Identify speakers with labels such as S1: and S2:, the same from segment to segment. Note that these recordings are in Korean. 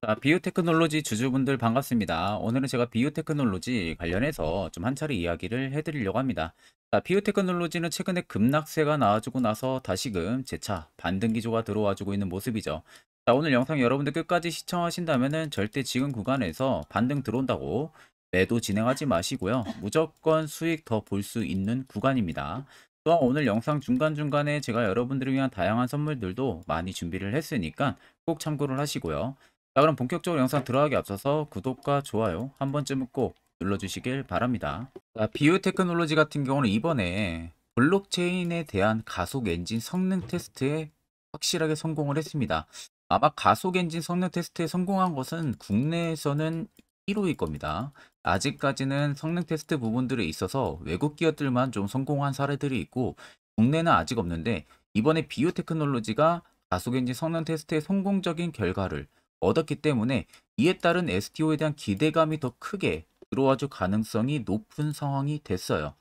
S1: 자, 비오테크놀로지 주주분들 반갑습니다. 오늘은 제가 비오테크놀로지 관련해서 좀 한 차례 이야기를 해드리려고 합니다. 자, 비오테크놀로지는 최근에 급락세가 나와주고 나서 다시금 재차 반등 기조가 들어와주고 있는 모습이죠. 자, 오늘 영상 여러분들 끝까지 시청하신다면은 절대 지금 구간에서 반등 들어온다고 매도 진행하지 마시고요. 무조건 수익 더 볼 수 있는 구간입니다. 또한 오늘 영상 중간중간에 제가 여러분들을 위한 다양한 선물들도 많이 준비를 했으니까 꼭 참고를 하시고요. 자, 그럼 본격적으로 영상 들어가기 앞서서 구독과 좋아요 한 번쯤은 꼭 눌러주시길 바랍니다. 자, 비오테크놀로지 같은 경우는 이번에 블록체인에 대한 가속 엔진 성능 테스트에 확실하게 성공을 했습니다. 아마 가속 엔진 성능 테스트에 성공한 것은 국내에서는 1호일 겁니다. 아직까지는 성능 테스트 부분들에 있어서 외국 기업들만 좀 성공한 사례들이 있고 국내는 아직 없는데, 이번에 비오테크놀로지가 가속 엔진 성능 테스트의 성공적인 결과를 얻었기 때문에 이에 따른 STO에 대한 기대감이 더 크게 들어와줄 가능성이 높은 상황이 됐어요.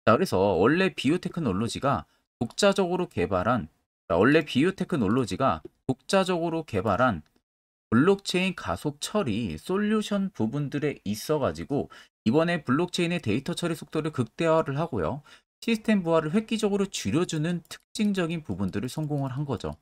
S1: 자, 그래서 독자적으로 개발한 원래 비오테크놀로지가 독자적으로 개발한 블록체인 가속 처리 솔루션 부분들에 있어 가지고 이번에 블록체인의 데이터 처리 속도를 극대화를 하고요. 시스템 부하를 획기적으로 줄여주는 특징적인 부분들을 성공을 한 거죠.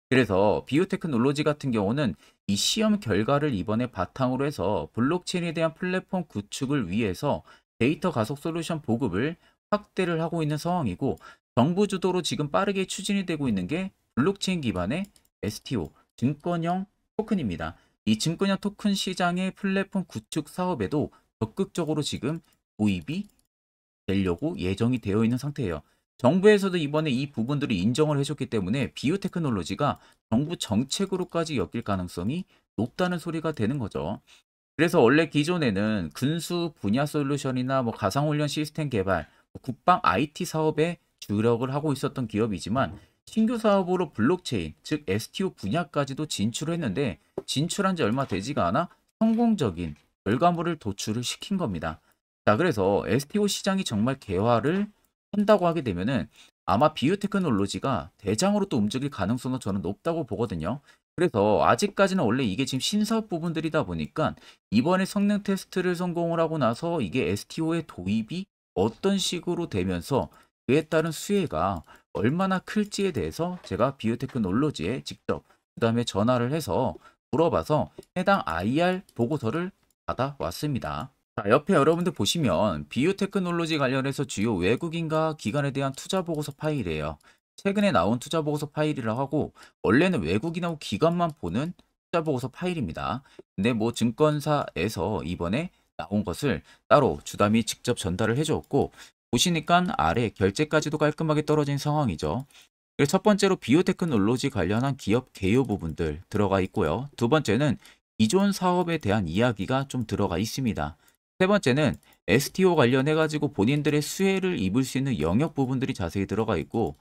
S1: 그래서 비오테크놀로지 같은 경우는 이 시험 결과를 이번에 바탕으로 해서 블록체인에 대한 플랫폼 구축을 위해서 데이터 가속 솔루션 보급을 확대를 하고 있는 상황이고, 정부 주도로 지금 빠르게 추진이 되고 있는 게 블록체인 기반의 STO, 증권형 토큰입니다. 이 증권형 토큰 시장의 플랫폼 구축 사업에도 적극적으로 지금 도입이 되려고 예정이 되어 있는 상태예요. 정부에서도 이번에 이 부분들을 인정을 해줬기 때문에 비오테크놀로지가 정부 정책으로까지 엮일 가능성이 높다는 소리가 되는 거죠. 그래서 원래 기존에는 군수 분야 솔루션이나 뭐 가상훈련 시스템 개발, 국방 IT 사업에 주력을 하고 있었던 기업이지만 신규 사업으로 블록체인, 즉 STO 분야까지도 진출했는데 진출한 지 얼마 되지가 않아 성공적인 결과물을 도출을 시킨 겁니다. 자, 그래서 STO 시장이 정말 개화를 한다고 하게 되면은 아마 비오테크놀로지가 대장으로 또 움직일 가능성은 저는 높다고 보거든요. 그래서 아직까지는 원래 이게 지금 신사업 부분들이다 보니까 이번에 성능 테스트를 성공을 하고 나서 이게 STO의 도입이 어떤 식으로 되면서 그에 따른 수혜가 얼마나 클지에 대해서 제가 비오테크놀로지에 직접 그다음에 전화를 해서 물어봐서 해당 IR 보고서를 받아왔습니다. 자, 옆에 여러분들 보시면 비오테크놀로지 관련해서 주요 외국인과 기관에 대한 투자 보고서 파일이에요. 최근에 나온 투자 보고서 파일이라고 하고 원래는 외국인하고 기관만 보는 투자 보고서 파일입니다. 근데 뭐 증권사에서 이번에 나온 것을 따로 주담이 직접 전달을 해줬고, 보시니까 아래 결제까지도 깔끔하게 떨어진 상황이죠. 그래서 첫 번째로 비오테크놀로지 관련한 기업 개요 부분들 들어가 있고요. 두 번째는 기존 사업에 대한 이야기가 좀 들어가 있습니다. 세 번째는 STO 관련해 가지고 본인들의 수혜를 입을 수 있는 영역 부분들이 자세히 들어가 있고,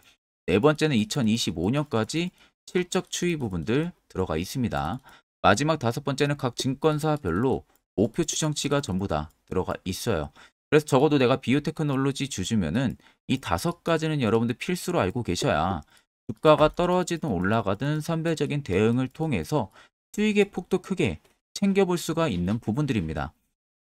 S1: 네 번째는 2025년까지 실적 추이 부분들 들어가 있습니다. 마지막 다섯 번째는 각 증권사별로 목표 추정치가 전부 다 들어가 있어요. 그래서 적어도 내가 비오테크놀로지 주주면은 이 다섯 가지는 여러분들 필수로 알고 계셔야 주가가 떨어지든 올라가든 선별적인 대응을 통해서 수익의 폭도 크게 챙겨볼 수가 있는 부분들입니다.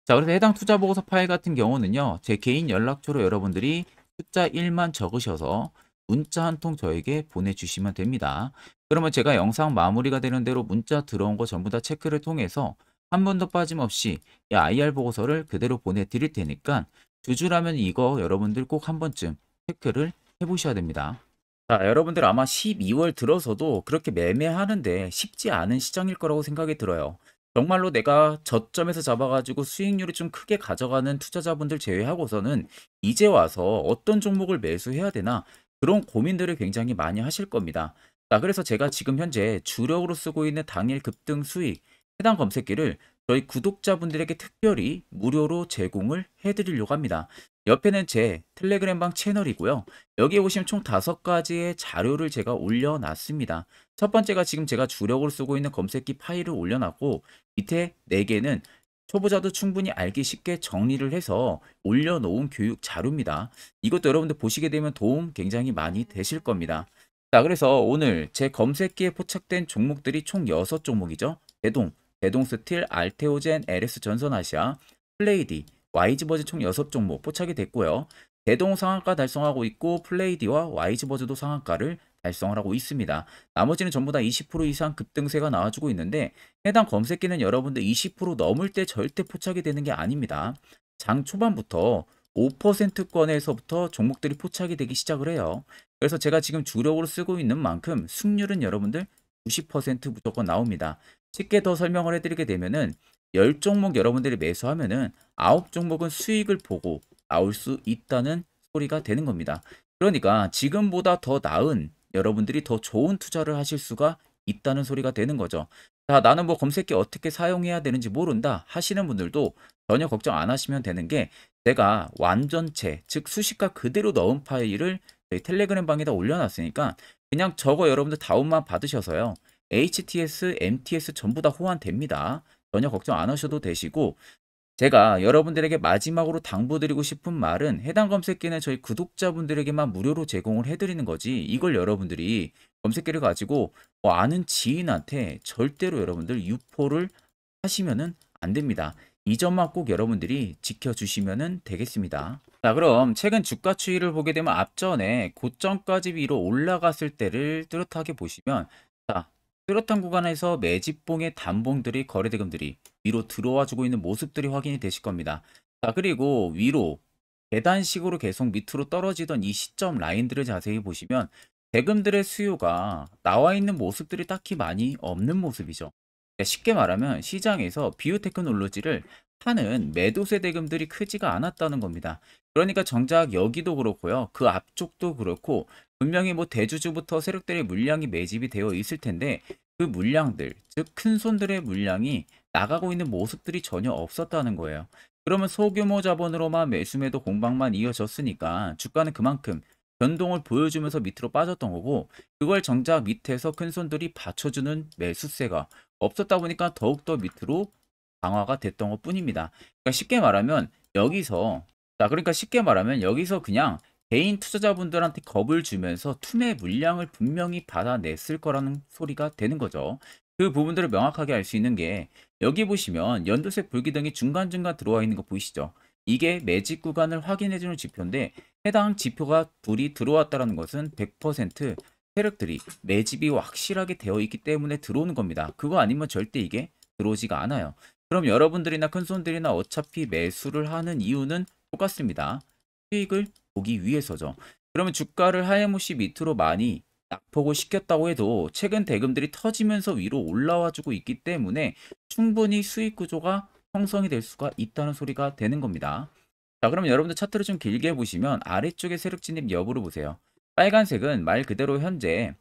S1: 자, 그래서 해당 투자 보고서 파일 같은 경우는요, 제 개인 연락처로 여러분들이 숫자 1만 적으셔서 문자 한 통 저에게 보내주시면 됩니다. 그러면 제가 영상 마무리가 되는 대로 문자 들어온 거 전부 다 체크를 통해서 한 번도 빠짐없이 이 IR 보고서를 그대로 보내드릴 테니까 주주라면 이거 여러분들 꼭 한 번쯤 체크를 해보셔야 됩니다. 자, 여러분들 아마 12월 들어서도 그렇게 매매하는데 쉽지 않은 시장일 거라고 생각이 들어요. 정말로 내가 저점에서 잡아가지고 수익률이 좀 크게 가져가는 투자자분들 제외하고서는 이제 와서 어떤 종목을 매수해야 되나 그런 고민들을 굉장히 많이 하실 겁니다. 자, 그래서 제가 지금 현재 주력으로 쓰고 있는 당일 급등 수익 해당 검색기를 저희 구독자분들에게 특별히 무료로 제공을 해드리려고 합니다. 옆에는 제 텔레그램방 채널이고요. 여기에 보시면 총 5가지의 자료를 제가 올려놨습니다. 첫 번째가 지금 제가 주력으로 쓰고 있는 검색기 파일을 올려놨고, 밑에 4개는 초보자도 충분히 알기 쉽게 정리를 해서 올려놓은 교육 자료입니다. 이것도 여러분들 보시게 되면 도움 굉장히 많이 되실 겁니다. 자, 그래서 오늘 제 검색기에 포착된 종목들이 총 6종목이죠. 대동, 대동스틸, 알테오젠, LS 전선아시아, 플레이디, YG버즈 총 6종목 포착이 됐고요. 대동 상한가 달성하고 있고 플레이디와 YG버즈도 상한가를 달성을 하고 있습니다. 나머지는 전부 다 20% 이상 급등세가 나와주고 있는데 해당 검색기는 여러분들 20% 넘을 때 절대 포착이 되는 게 아닙니다. 장 초반부터 5%권에서부터 종목들이 포착이 되기 시작을 해요. 그래서 제가 지금 주력으로 쓰고 있는 만큼 승률은 여러분들 90% 무조건 나옵니다. 쉽게 더 설명을 해드리게 되면은 10종목 여러분들이 매수하면은 9종목은 수익을 보고 나올 수 있다는 소리가 되는 겁니다. 그러니까 지금보다 더 나은 여러분들이 더 좋은 투자를 하실 수가 있다는 소리가 되는 거죠. 자, 나는 뭐 검색기 어떻게 사용해야 되는지 모른다 하시는 분들도 전혀 걱정 안 하시면 되는 게 제가 완전체, 즉 수식가 그대로 넣은 파일을 저희 텔레그램 방에다 올려놨으니까 그냥 저거 여러분들 다운만 받으셔서요. HTS, MTS 전부 다 호환됩니다. 전혀 걱정 안 하셔도 되시고 제가 여러분들에게 마지막으로 당부드리고 싶은 말은 해당 검색기는 저희 구독자분들에게만 무료로 제공을 해드리는 거지 이걸 여러분들이 검색기를 가지고 아는 지인한테 절대로 여러분들 유포를 하시면은 안 됩니다. 이 점만 꼭 여러분들이 지켜주시면 되겠습니다. 자, 그럼 최근 주가 추이를 보게 되면 앞전에 고점까지 위로 올라갔을 때를 뚜렷하게 보시면 자, 뚜렷한 구간에서 매집봉의 단봉들이 거래대금들이 위로 들어와 주고 있는 모습들이 확인이 되실 겁니다. 자, 그리고 위로 계단식으로 계속 밑으로 떨어지던 이 시점 라인들을 자세히 보시면 대금들의 수요가 나와 있는 모습들이 딱히 많이 없는 모습이죠. 그러니까 쉽게 말하면 시장에서 비오테크놀로지를 파는 매도세 대금들이 크지가 않았다는 겁니다. 그러니까 정작 여기도 그렇고요. 그 앞쪽도 그렇고 분명히 뭐 대주주부터 세력들의 물량이 매집이 되어 있을 텐데 그 물량들, 즉 큰손들의 물량이 나가고 있는 모습들이 전혀 없었다는 거예요. 그러면 소규모 자본으로만 매수매도 공방만 이어졌으니까 주가는 그만큼 변동을 보여주면서 밑으로 빠졌던 거고 그걸 정작 밑에서 큰손들이 받쳐주는 매수세가 없었다 보니까 더욱더 밑으로 강화가 됐던 것 뿐입니다. 그러니까 쉽게 말하면 여기서 그냥 개인 투자자분들한테 겁을 주면서 투매 물량을 분명히 받아냈을 거라는 소리가 되는 거죠. 그 부분들을 명확하게 알 수 있는 게 여기 보시면 연두색 불기둥이 중간중간 들어와 있는 거 보이시죠? 이게 매집 구간을 확인해주는 지표인데 해당 지표가 둘이 들어왔다는 것은 100% 세력들이 매집이 확실하게 되어 있기 때문에 들어오는 겁니다. 그거 아니면 절대 이게 들어오지가 않아요. 그럼 여러분들이나 큰손들이나 어차피 매수를 하는 이유는 똑같습니다. 수익을 보기 위해서죠. 그러면 주가를 하염없이 밑으로 많이 낙폭을 시켰다고 해도 최근 대금들이 터지면서 위로 올라와 주고 있기 때문에 충분히 수익 구조가 형성이 될 수가 있다는 소리가 되는 겁니다. 자, 그럼 여러분들 차트를 좀 길게 보시면 아래쪽에 세력 진입 여부를 보세요. 빨간색은 말 그대로 현재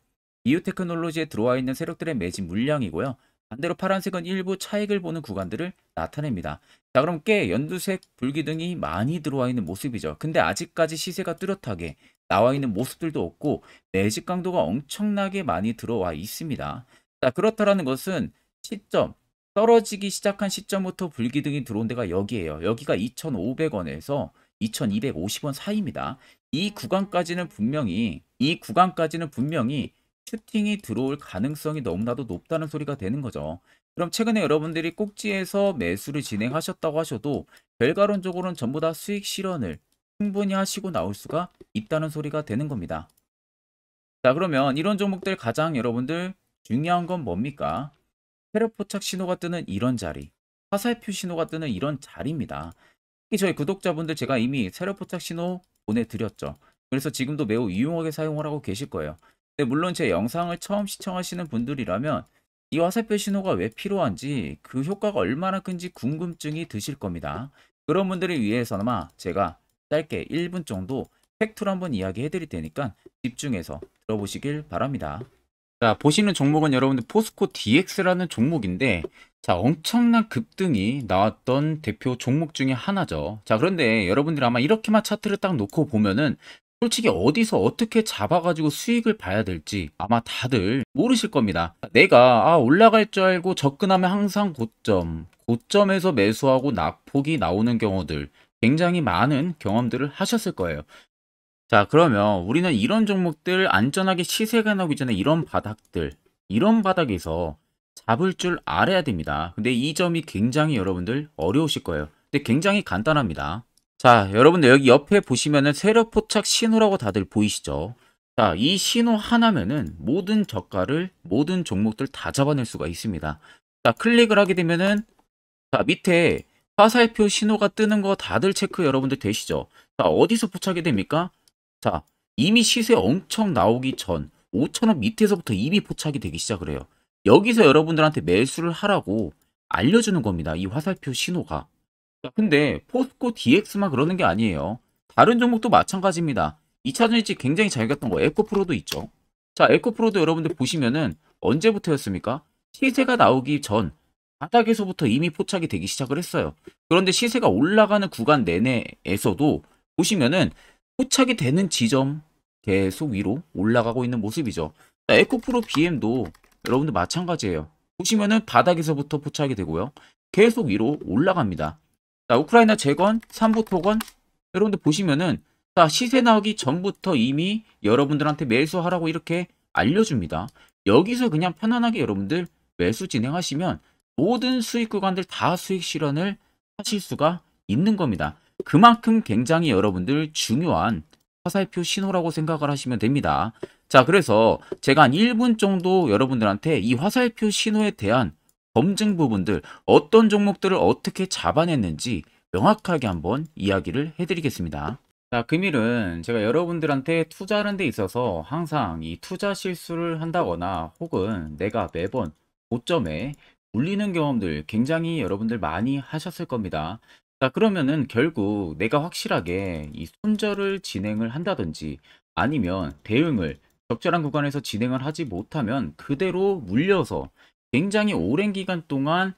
S1: 비오테크놀로지에 들어와 있는 세력들의 매집 물량이고요. 반대로 파란색은 일부 차익을 보는 구간들을 나타냅니다. 자, 그럼 꽤 연두색 불기둥이 많이 들어와 있는 모습이죠. 근데 아직까지 시세가 뚜렷하게 나와 있는 모습들도 없고 매집 강도가 엄청나게 많이 들어와 있습니다. 자, 그렇다라는 것은 시점 떨어지기 시작한 시점부터 불기둥이 들어온 데가 여기예요. 여기가 2,500원에서 2,250원 사이입니다. 이 구간까지는 분명히 슈팅이 들어올 가능성이 너무나도 높다는 소리가 되는 거죠. 그럼 최근에 여러분들이 꼭지에서 매수를 진행하셨다고 하셔도 결과론적으로는 전부 다 수익 실현을 충분히 하시고 나올 수가 있다는 소리가 되는 겁니다. 자, 그러면 이런 종목들 가장 여러분들 중요한 건 뭡니까? 세력 포착 신호가 뜨는 이런 자리, 화살표 신호가 뜨는 이런 자리입니다. 특히 저희 구독자분들 제가 이미 세력 포착 신호 보내드렸죠. 그래서 지금도 매우 유용하게 사용을 하고 계실 거예요. 근데 물론 제 영상을 처음 시청하시는 분들이라면 이 화살표 신호가 왜 필요한지 그 효과가 얼마나 큰지 궁금증이 드실 겁니다. 그런 분들을 위해서나마 제가 짧게 1분 정도 팩트로 한번 이야기해 드릴 테니까 집중해서 들어보시길 바랍니다. 자, 보시는 종목은 여러분들 포스코 DX라는 종목인데 자, 엄청난 급등이 나왔던 대표 종목 중에 하나죠. 자, 그런데 여러분들이 아마 이렇게만 차트를 딱 놓고 보면은 솔직히 어디서 어떻게 잡아가지고 수익을 봐야 될지 아마 다들 모르실 겁니다. 내가 올라갈 줄 알고 접근하면 항상 고점에서 매수하고 낙폭이 나오는 경우들 굉장히 많은 경험들을 하셨을 거예요. 자, 그러면 우리는 이런 종목들 안전하게 시세가 나오기 전에 이런 바닥에서 잡을 줄 알아야 됩니다. 근데 이 점이 굉장히 여러분들 어려우실 거예요. 근데 굉장히 간단합니다. 자, 여러분들 여기 옆에 보시면은 세력 포착 신호라고 다들 보이시죠? 자, 이 신호 하나면은 모든 저가를 모든 종목들 다 잡아낼 수가 있습니다. 자, 클릭을 하게 되면은 자, 밑에 화살표 신호가 뜨는 거 다들 체크 여러분들 되시죠? 자, 어디서 포착이 됩니까? 자, 이미 시세 엄청 나오기 전 5,000원 밑에서부터 이미 포착이 되기 시작을 해요. 여기서 여러분들한테 매수를 하라고 알려주는 겁니다. 이 화살표 신호가. 자, 근데 포스코 DX만 그러는 게 아니에요. 다른 종목도 마찬가지입니다. 2차전지 굉장히 잘 갔던 거 에코프로도 있죠. 자, 에코프로도 여러분들 보시면은 언제부터였습니까? 시세가 나오기 전 바닥에서부터 이미 포착이 되기 시작을 했어요. 그런데 시세가 올라가는 구간 내내에서도 보시면은 포착이 되는 지점 계속 위로 올라가고 있는 모습이죠. 자, 에코프로 BM도 여러분들 마찬가지예요. 보시면은 바닥에서부터 포착이 되고요. 계속 위로 올라갑니다. 자, 우크라이나 재건, 삼부 토건 여러분들 보시면은 자, 시세 나오기 전부터 이미 여러분들한테 매수하라고 이렇게 알려줍니다. 여기서 그냥 편안하게 여러분들 매수 진행하시면 모든 수익 구간들 다 수익 실현을 하실 수가 있는 겁니다. 그만큼 굉장히 여러분들 중요한 화살표 신호라고 생각을 하시면 됩니다. 자, 그래서 제가 한 1분 정도 여러분들한테 이 화살표 신호에 대한 검증 부분들, 어떤 종목들을 어떻게 잡아냈는지 명확하게 한번 이야기를 해드리겠습니다. 자, 금일은 제가 여러분들한테 투자하는 데 있어서 항상 이 투자 실수를 한다거나 혹은 내가 매번 고점에 물리는 경험들 굉장히 여러분들 많이 하셨을 겁니다. 자, 그러면은 결국 내가 확실하게 이 손절을 진행을 한다든지 아니면 대응을 적절한 구간에서 진행을 하지 못하면 그대로 물려서 굉장히 오랜 기간 동안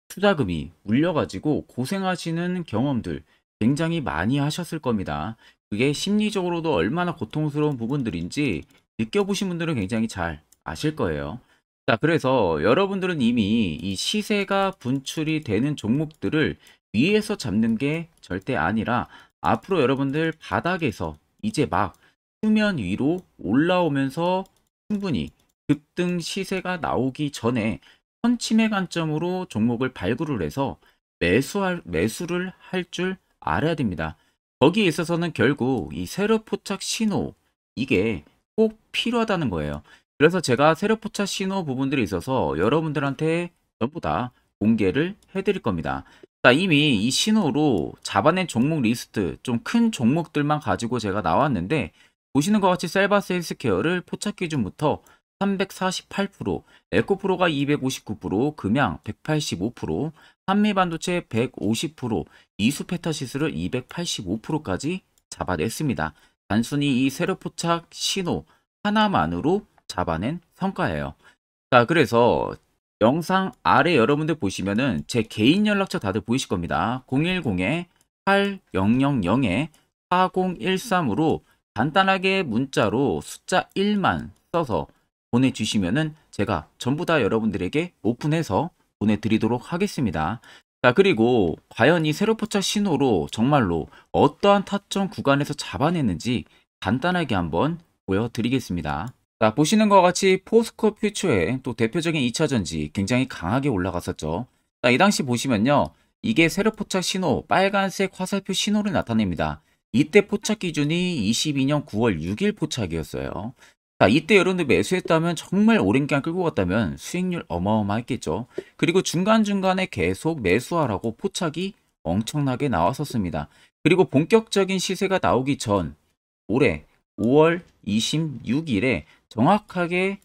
S1: 투자금이 물려가지고 고생하시는 경험들 굉장히 많이 하셨을 겁니다. 그게 심리적으로도 얼마나 고통스러운 부분들인지 느껴보신 분들은 굉장히 잘 아실 거예요. 자, 그래서 여러분들은 이미 이 시세가 분출이 되는 종목들을 위에서 잡는 게 절대 아니라 앞으로 여러분들 바닥에서 이제 막 수면 위로 올라오면서 충분히 급등 시세가 나오기 전에 선침해 관점으로 종목을 발굴을 해서 매수를 할 줄 알아야 됩니다. 거기에 있어서는 결국 이 세력 포착 신호 이게 꼭 필요하다는 거예요. 그래서 제가 세력 포착 신호 부분들이 있어서 여러분들한테 전부 다 공개를 해드릴 겁니다. 자, 이미 이 신호로 잡아낸 종목 리스트 좀 큰 종목들만 가지고 제가 나왔는데 보시는 것 같이 셀바스 헬스케어를 포착 기준부터 348%, 에코프로가 259%, 금양 185%, 한미반도체 150%, 이수페타시스를 285%까지 잡아냈습니다. 단순히 이 세력포착 신호 하나만으로 잡아낸 성과예요. 자, 그래서 영상 아래 여러분들 보시면은 제 개인 연락처 다들 보이실 겁니다. 010-8010-4013으로 간단하게 문자로 숫자 1만 써서 보내주시면은 제가 전부 다 여러분들에게 오픈해서 보내드리도록 하겠습니다. 자, 그리고 과연 이 세로포착 신호로 정말로 어떠한 타점 구간에서 잡아냈는지 간단하게 한번 보여드리겠습니다. 자, 보시는 것과 같이 포스코 퓨처의 또 대표적인 2차전지 굉장히 강하게 올라갔었죠. 자, 이 당시 보시면요. 이게 세로포착 신호, 빨간색 화살표 신호를 나타냅니다. 이때 포착 기준이 22년 9월 6일 포착이었어요. 자, 이때 여러분들 매수했다면 정말 오랜 기간 끌고 갔다면 수익률 어마어마했겠죠. 그리고 중간중간에 계속 매수하라고 포착이 엄청나게 나왔었습니다. 그리고 본격적인 시세가 나오기 전 올해 5월 26일에 정확하게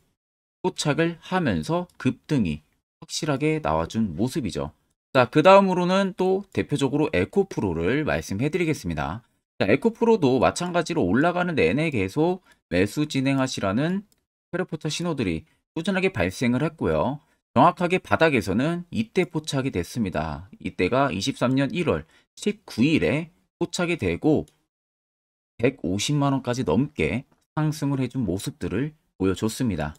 S1: 포착을 하면서 급등이 확실하게 나와준 모습이죠. 자, 그 다음으로는 또 대표적으로 에코프로를 말씀해 드리겠습니다. 자, 에코프로도 마찬가지로 올라가는 내내 계속 매수 진행하시라는 페르포터 신호들이 꾸준하게 발생을 했고요. 정확하게 바닥에서는 이때 포착이 됐습니다. 이때가 23년 1월 19일에 포착이 되고 150만원까지 넘게 상승을 해준 모습들을 보여줬습니다.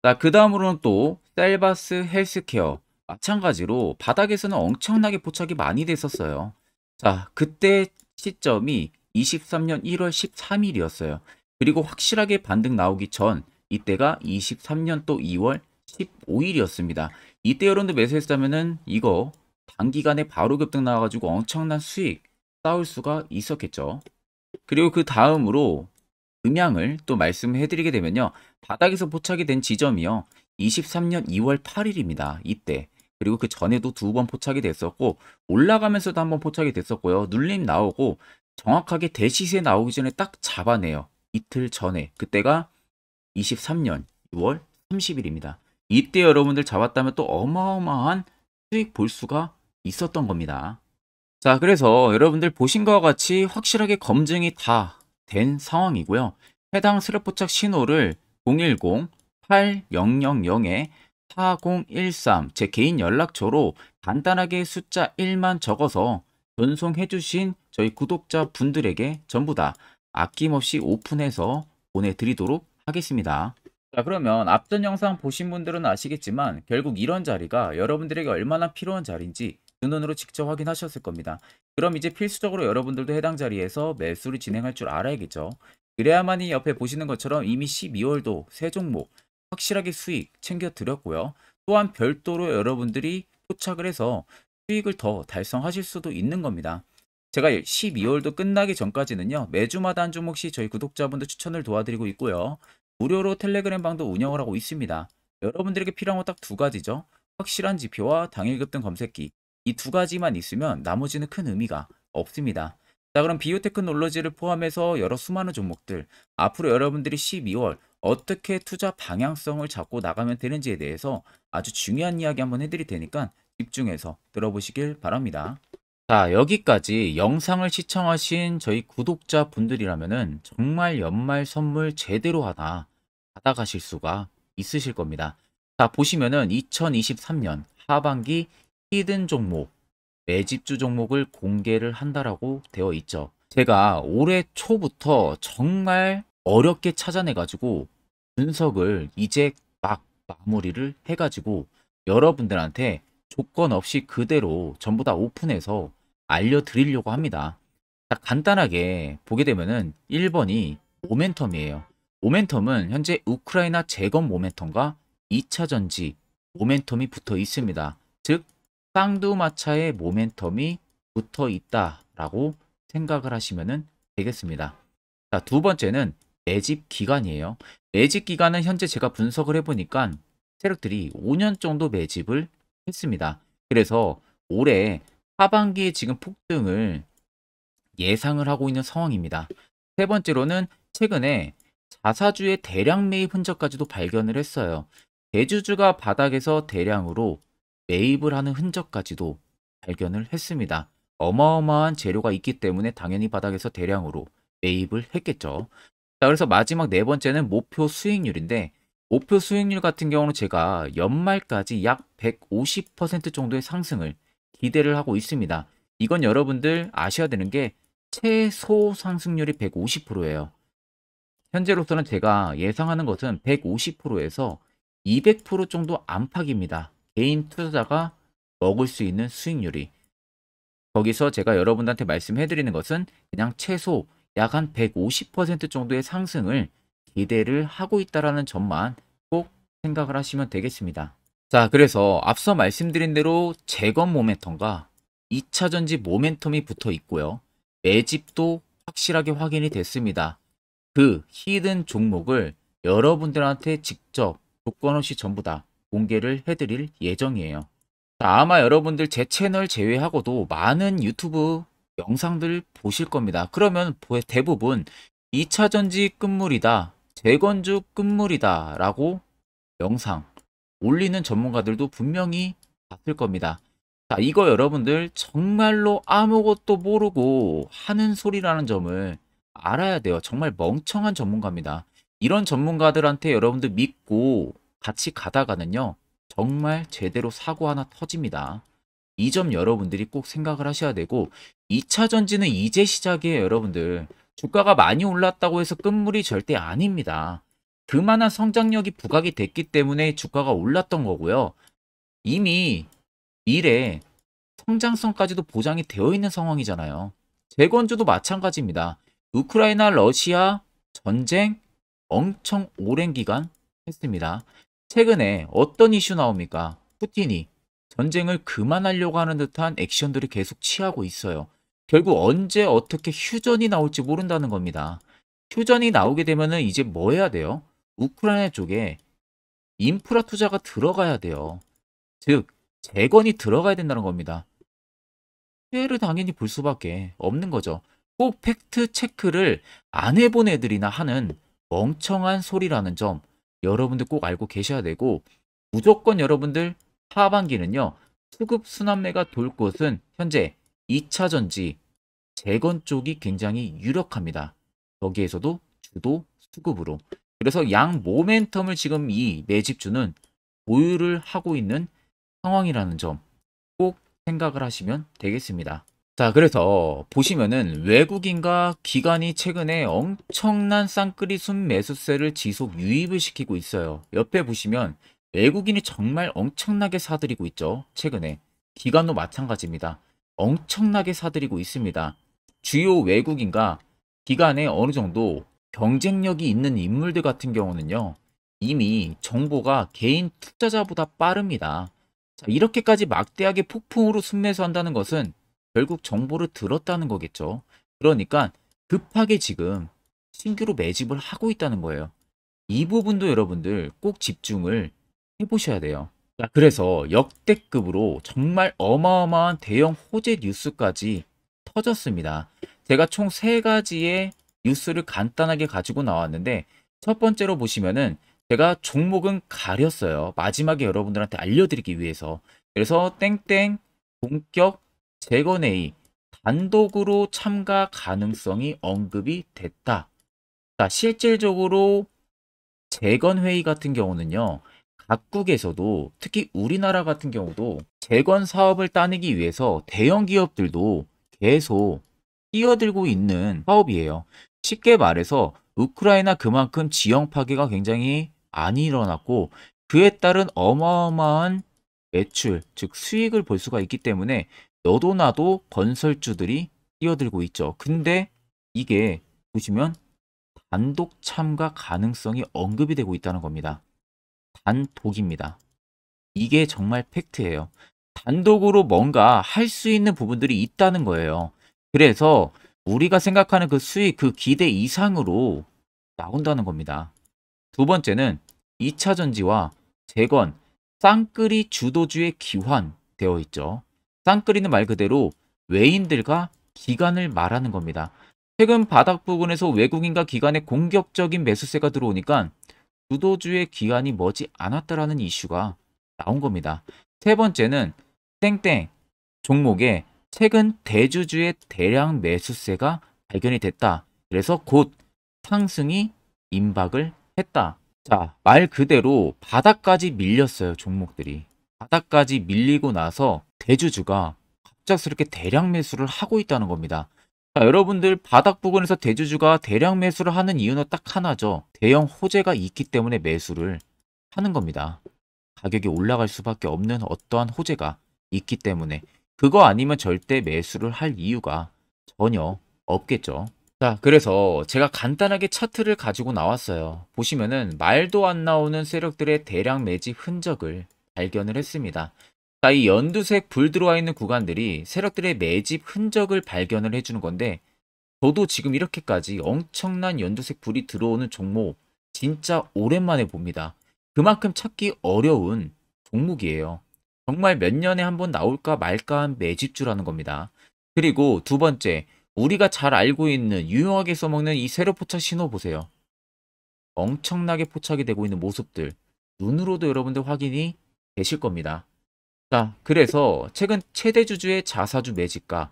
S1: 자, 그 다음으로는 또 셀바스 헬스케어 마찬가지로 바닥에서는 엄청나게 포착이 많이 됐었어요. 자, 그때 시점이 23년 1월 13일이었어요. 그리고 확실하게 반등 나오기 전 이때가 23년 또 2월 15일이었습니다. 이때 여러분들 매수했다면은 이거 단기간에 바로 급등 나와가지고 엄청난 수익 쌓을 수가 있었겠죠. 그리고 그 다음으로 음향을 또 말씀해드리게 되면요. 바닥에서 포착이 된 지점이요. 23년 2월 8일입니다. 이때. 그리고 그 전에도 두 번 포착이 됐었고 올라가면서도 한번 포착이 됐었고요. 눌림 나오고 정확하게 대시세 나오기 전에 딱 잡아내요. 이틀 전에. 그때가 23년 6월 30일입니다. 이때 여러분들 잡았다면 또 어마어마한 수익 볼 수가 있었던 겁니다. 자, 그래서 여러분들 보신 것과 같이 확실하게 검증이 다 된 상황이고요. 해당 스랩 포착 신호를 010-8000-4013 제 개인 연락처로 간단하게 숫자 1만 적어서 전송해 주신 저희 구독자 분들에게 전부 다 아낌없이 오픈해서 보내드리도록 하겠습니다. 자, 그러면 앞전 영상 보신 분들은 아시겠지만 결국 이런 자리가 여러분들에게 얼마나 필요한 자리인지 두 눈으로 직접 확인하셨을 겁니다. 그럼 이제 필수적으로 여러분들도 해당 자리에서 매수를 진행할 줄 알아야겠죠. 그래야만이 옆에 보시는 것처럼 이미 12월도 세 종목 확실하게 수익 챙겨드렸고요. 또한 별도로 여러분들이 포착을 해서 수익을 더 달성하실 수도 있는 겁니다. 제가 12월도 끝나기 전까지는요. 매주마다 한 종목씩 저희 구독자분들 추천을 도와드리고 있고요. 무료로 텔레그램 방도 운영을 하고 있습니다. 여러분들에게 필요한 건 딱 두 가지죠. 확실한 지표와 당일 급등 검색기. 이 두 가지만 있으면 나머지는 큰 의미가 없습니다. 자, 그럼 비오테크놀로지를 포함해서 여러 수많은 종목들 앞으로 여러분들이 12월 어떻게 투자 방향성을 잡고 나가면 되는지에 대해서 아주 중요한 이야기 한번 해드릴 테니까 집중해서 들어보시길 바랍니다. 자, 여기까지 영상을 시청하신 저희 구독자 분들이라면은 정말 연말 선물 제대로 하나 받아가실 수가 있으실 겁니다. 자, 보시면은 2023년 하반기 히든 종목, 매집주 종목을 공개를 한다라고 되어 있죠. 제가 올해 초부터 정말 어렵게 찾아내가지고 분석을 이제 막 마무리를 해가지고 여러분들한테 조건 없이 그대로 전부 다 오픈해서 알려드리려고 합니다. 자, 간단하게 보게 되면은 1번이 모멘텀이에요. 모멘텀은 현재 우크라이나 재건 모멘텀과 2차 전지 모멘텀이 붙어 있습니다. 즉 쌍두마차의 모멘텀이 붙어 있다라고 생각을 하시면 되겠습니다. 자, 두 번째는 매집 기간이에요. 매집 기간은 현재 제가 분석을 해보니까 세력들이 5년 정도 매집을 했습니다. 그래서 올해 하반기에 지금 폭등을 예상을 하고 있는 상황입니다. 세 번째로는 최근에 자사주의 대량 매입 흔적까지도 발견을 했어요. 대주주가 바닥에서 대량으로 매입을 하는 흔적까지도 발견을 했습니다. 어마어마한 재료가 있기 때문에 당연히 바닥에서 대량으로 매입을 했겠죠. 자, 그래서 마지막 네 번째는 목표 수익률인데 목표 수익률 같은 경우는 제가 연말까지 약 150% 정도의 상승을 기대를 하고 있습니다. 이건 여러분들 아셔야 되는 게 최소 상승률이 150%예요. 현재로서는 제가 예상하는 것은 150%에서 200% 정도 안팎입니다. 개인 투자자가 먹을 수 있는 수익률이. 거기서 제가 여러분들한테 말씀해드리는 것은 그냥 최소 약 한 150% 정도의 상승을 기대를 하고 있다는 점만 꼭 생각을 하시면 되겠습니다. 자, 그래서 앞서 말씀드린 대로 재건 모멘텀과 2차 전지 모멘텀이 붙어 있고요. 매집도 확실하게 확인이 됐습니다. 그 히든 종목을 여러분들한테 직접 조건 없이 전부 다 공개를 해드릴 예정이에요. 자, 아마 여러분들 제 채널 제외하고도 많은 유튜브 영상들 보실 겁니다. 그러면 대부분 2차 전지 끝물이다, 재건주 끝물이다 라고 영상 올리는 전문가들도 분명히 봤을 겁니다. 자, 이거 여러분들 정말로 아무것도 모르고 하는 소리라는 점을 알아야 돼요. 정말 멍청한 전문가입니다. 이런 전문가들한테 여러분들 믿고 같이 가다가는요, 정말 제대로 사고 하나 터집니다. 이 점 여러분들이 꼭 생각을 하셔야 되고 2차 전지는 이제 시작이에요. 여러분들 주가가 많이 올랐다고 해서 끝물이 절대 아닙니다. 그만한 성장력이 부각이 됐기 때문에 주가가 올랐던 거고요. 이미 미래 성장성까지도 보장이 되어 있는 상황이잖아요. 재건주도 마찬가지입니다. 우크라이나 러시아 전쟁 엄청 오랜 기간 했습니다. 최근에 어떤 이슈 나옵니까? 푸틴이 전쟁을 그만하려고 하는 듯한 액션들을 계속 취하고 있어요. 결국 언제 어떻게 휴전이 나올지 모른다는 겁니다. 휴전이 나오게 되면은 이제 뭐 해야 돼요? 우크라이나 쪽에 인프라 투자가 들어가야 돼요. 즉, 재건이 들어가야 된다는 겁니다. 피해를 당연히 볼 수밖에 없는 거죠. 꼭 팩트 체크를 안 해본 애들이나 하는 멍청한 소리라는 점 여러분들 꼭 알고 계셔야 되고, 무조건 여러분들 하반기는요, 수급 순환매가 돌 곳은 현재 2차 전지, 재건 쪽이 굉장히 유력합니다. 여기에서도 주도 수급으로. 그래서 양 모멘텀을 지금 이 매집주는 보유를 하고 있는 상황이라는 점 꼭 생각을 하시면 되겠습니다. 자, 그래서 보시면은 외국인과 기관이 최근에 엄청난 쌍끌이 순 매수세를 지속 유입을 시키고 있어요. 옆에 보시면 외국인이 정말 엄청나게 사들이고 있죠. 최근에. 기관도 마찬가지입니다. 엄청나게 사들이고 있습니다. 주요 외국인과 기관에 어느 정도 경쟁력이 있는 인물들 같은 경우는요, 이미 정보가 개인 투자자보다 빠릅니다. 자, 이렇게까지 막대하게 폭풍으로 순매수한다는 것은 결국 정보를 들었다는 거겠죠. 그러니까 급하게 지금 신규로 매집을 하고 있다는 거예요. 이 부분도 여러분들 꼭 집중을 해보셔야 돼요. 자, 그래서 역대급으로 정말 어마어마한 대형 호재 뉴스까지 터졌습니다. 제가 총 3가지의 뉴스를 간단하게 가지고 나왔는데, 첫 번째로 보시면은 제가 종목은 가렸어요. 마지막에 여러분들한테 알려드리기 위해서. 그래서 땡땡 본격 재건회의 단독으로 참가 가능성이 언급이 됐다. 자, 실질적으로 재건회의 같은 경우는요, 각국에서도 특히 우리나라 같은 경우도 재건 사업을 따내기 위해서 대형 기업들도 계속 뛰어들고 있는 사업이에요. 쉽게 말해서 우크라이나 그만큼 지형 파괴가 굉장히 많이 일어났고, 그에 따른 어마어마한 매출, 즉 수익을 볼 수가 있기 때문에 너도 나도 건설주들이 뛰어들고 있죠. 근데 이게 보시면 단독 참가 가능성이 언급이 되고 있다는 겁니다. 단독입니다. 이게 정말 팩트예요. 단독으로 뭔가 할 수 있는 부분들이 있다는 거예요. 그래서 우리가 생각하는 그 수익, 그 기대 이상으로 나온다는 겁니다. 두 번째는 2차 전지와 재건, 쌍끌이 주도주의 기환되어 있죠. 쌍끌이는 말 그대로 외인들과 기관을 말하는 겁니다. 최근 바닥 부근에서 외국인과 기관의 공격적인 매수세가 들어오니까 주도주의 기관이 머지 않았다라는 이슈가 나온 겁니다. 세 번째는 땡땡 종목에 최근 대주주의 대량 매수세가 발견이 됐다. 그래서 곧 상승이 임박을 했다. 자, 말 그대로 바닥까지 밀렸어요, 종목들이. 바닥까지 밀리고 나서 대주주가 갑작스럽게 대량 매수를 하고 있다는 겁니다. 자, 여러분들 바닥 부근에서 대주주가 대량 매수를 하는 이유는 딱 하나죠. 대형 호재가 있기 때문에 매수를 하는 겁니다. 가격이 올라갈 수밖에 없는 어떠한 호재가 있기 때문에. 그거 아니면 절대 매수를 할 이유가 전혀 없겠죠. 자, 그래서 제가 간단하게 차트를 가지고 나왔어요. 보시면은 말도 안 나오는 세력들의 대량 매집 흔적을 발견을 했습니다. 자, 이 연두색 불 들어와 있는 구간들이 세력들의 매집 흔적을 발견을 해주는 건데, 저도 지금 이렇게까지 엄청난 연두색 불이 들어오는 종목 진짜 오랜만에 봅니다. 그만큼 찾기 어려운 종목이에요. 정말 몇 년에 한 번 나올까 말까 한 매집주라는 겁니다. 그리고 두 번째, 우리가 잘 알고 있는 유용하게 써먹는 이 세로 포착 신호 보세요. 엄청나게 포착이 되고 있는 모습들 눈으로도 여러분들 확인이 되실 겁니다. 자, 그래서 최근 최대 주주의 자사주 매집과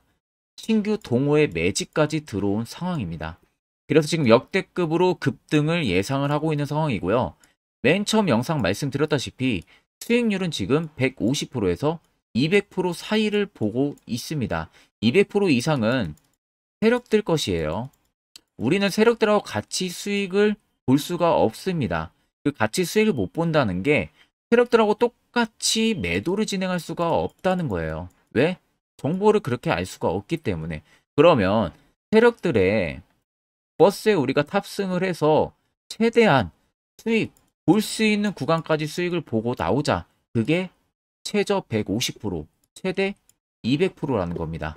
S1: 신규 동호회 매집까지 들어온 상황입니다. 그래서 지금 역대급으로 급등을 예상을 하고 있는 상황이고요. 맨 처음 영상 말씀드렸다시피 수익률은 지금 150%에서 200% 사이를 보고 있습니다. 200% 이상은 세력들 것이에요. 우리는 세력들하고 같이 수익을 볼 수가 없습니다. 그 같이 수익을 못 본다는 게 세력들하고 똑같이 매도를 진행할 수가 없다는 거예요. 왜? 정보를 그렇게 알 수가 없기 때문에. 그러면 세력들의 버스에 우리가 탑승을 해서 최대한 수익 볼 수 있는 구간까지 수익을 보고 나오자. 그게 최저 150%, 최대 200%라는 겁니다.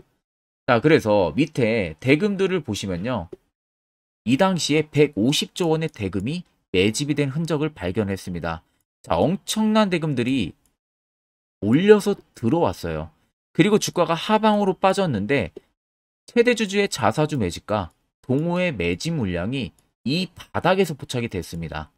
S1: 자, 그래서 밑에 대금들을 보시면요. 이 당시에 150조 원의 대금이 매집이 된 흔적을 발견했습니다. 자, 엄청난 대금들이 몰려서 들어왔어요. 그리고 주가가 하방으로 빠졌는데 최대 주주의 자사주 매집과 동호회 매집 물량이 이 바닥에서 포착이 됐습니다.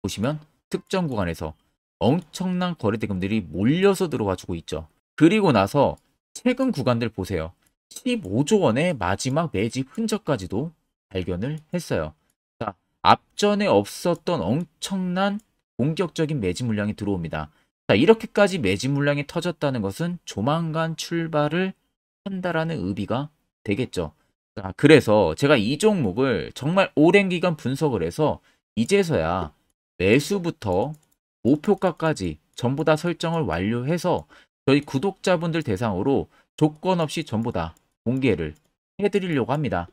S1: 보시면 특정 구간에서 엄청난 거래 대금들이 몰려서 들어와 주고 있죠. 그리고 나서 최근 구간들 보세요. 15조 원의 마지막 매집 흔적까지도 발견을 했어요. 자, 앞전에 없었던 엄청난 공격적인 매집 물량이 들어옵니다. 자, 이렇게까지 매집 물량이 터졌다는 것은 조만간 출발을 한다라는 의미가 되겠죠. 자, 그래서 제가 이 종목을 정말 오랜 기간 분석을 해서 이제서야 매수부터 목표가까지 전부 다 설정을 완료해서 저희 구독자분들 대상으로 조건 없이 전부 다 공개를 해드리려고 합니다.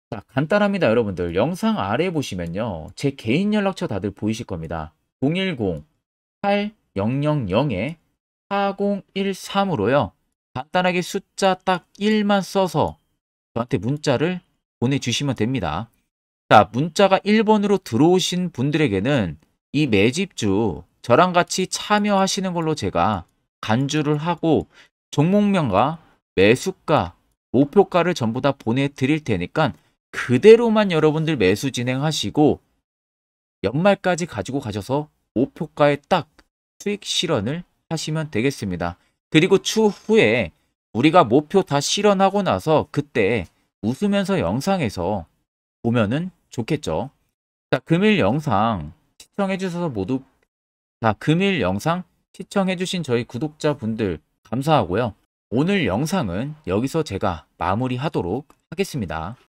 S1: 자, 간단합니다, 여러분들. 영상 아래 보시면요. 제 개인 연락처 다들 보이실 겁니다. 010-8000-4013으로요. 간단하게 숫자 딱 1만 써서 저한테 문자를 보내주시면 됩니다. 자, 문자가 1번으로 들어오신 분들에게는 이 매집주 저랑 같이 참여하시는 걸로 제가 간주를 하고 종목명과 매수가, 목표가를 전부 다 보내드릴 테니까 그대로만 여러분들 매수 진행하시고 연말까지 가지고 가셔서 목표가에 딱 수익 실현을 하시면 되겠습니다. 그리고 추후에 우리가 목표 다 실현하고 나서 그때 웃으면서 영상에서 보면은 좋겠죠. 자, 금일 영상 시청해주셔서 모두 금일 영상 시청해주신 저희 구독자분들 감사하고요. 오늘 영상은 여기서 제가 마무리하도록 하겠습니다.